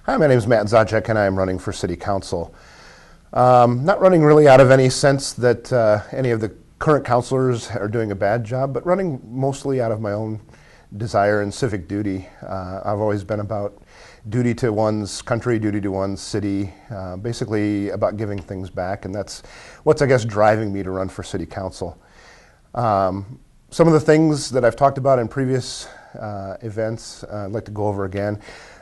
Hi, my name is Matt Zacek, and I am running for City Council. Not running really out of any sense that any of the current councilors are doing a bad job, but running mostly out of my own desire and civic duty. I've always been about duty to one's country, duty to one's city, basically about giving things back, and that's what's, I guess, driving me to run for City Council. Some of the things that I've talked about in previous events, I'd like to go over again.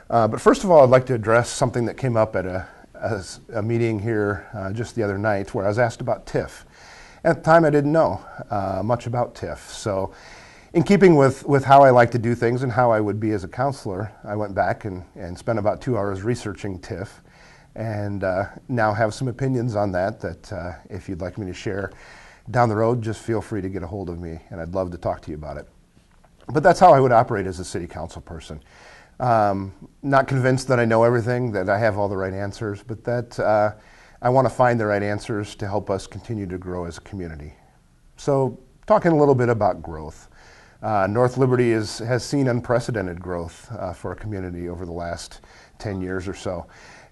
But first of all, I'd like to address something that came up at a meeting here just the other night where I was asked about TIF. At the time, I didn't know much about TIF. So in keeping with how I like to do things and how I would be as a counselor, I went back and spent about 2 hours researching TIF, and now have some opinions on that if you'd like me to share down the road, just feel free to get a hold of me, and I'd love to talk to you about it. But that's how I would operate as a city council person. Not convinced that I know everything, that I have all the right answers, but that I want to find the right answers to help us continue to grow as a community. So talking a little bit about growth. North Liberty has seen unprecedented growth for a community over the last 10 years or so,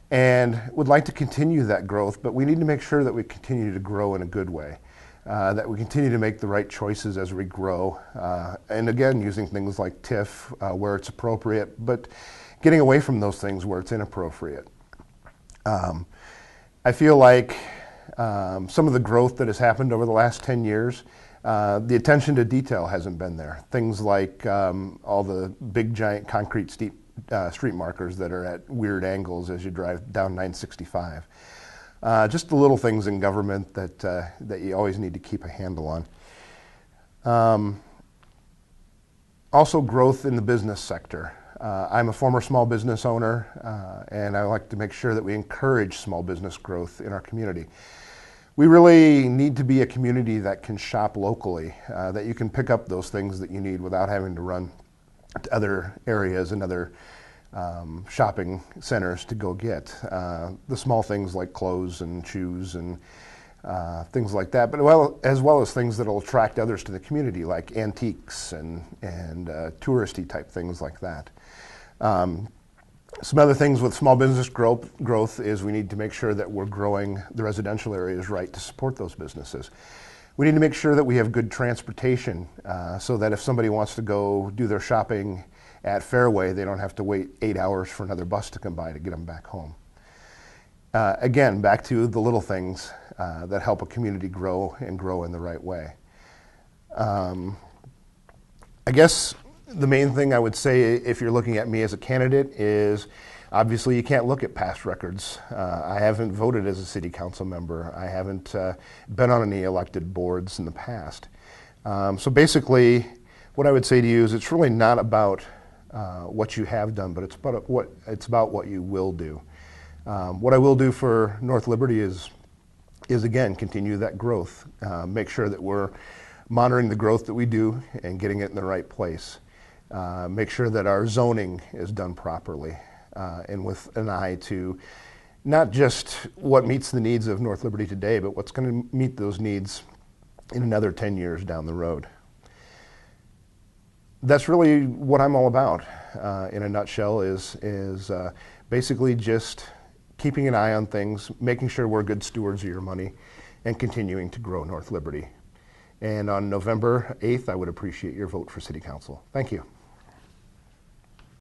and would like to continue that growth, but we need to make sure that we continue to grow in a good way. That we continue to make the right choices as we grow, and again, using things like TIF where it's appropriate, but getting away from those things where it's inappropriate. I feel like some of the growth that has happened over the last 10 years, the attention to detail hasn't been there. Things like all the big giant concrete street markers that are at weird angles as you drive down 965. Just the little things in government that you always need to keep a handle on. Also, growth in the business sector. I'm a former small business owner, and I like to make sure that we encourage small business growth in our community. We really need to be a community that can shop locally, that you can pick up those things that you need without having to run to other areas and other shopping centers to go get the small things like clothes and shoes and things like that, but as well as things that will attract others to the community, like antiques and touristy type things like that. Some other things with small business growth is we need to make sure that we're growing the residential areas right to support those businesses. We need to make sure that we have good transportation so that if somebody wants to go do their shopping at Fairway, they don't have to wait 8 hours for another bus to come by to get them back home. Again, back to the little things that help a community grow and grow in the right way. I guess the main thing I would say if you're looking at me as a candidate is obviously you can't look at past records. I haven't voted as a city council member. I haven't been on any elected boards in the past. So basically what I would say to you is it's really not about what you have done, but it's about what you will do. What I will do for North Liberty is again continue that growth. Make sure that we're monitoring the growth that we do and getting it in the right place. Make sure that our zoning is done properly and with an eye to not just what meets the needs of North Liberty today, but what's going to meet those needs in another 10 years down the road. That's really what I'm all about in a nutshell is basically just keeping an eye on things, making sure we're good stewards of your money, and continuing to grow North Liberty. And on November 8th, I would appreciate your vote for City Council. Thank you.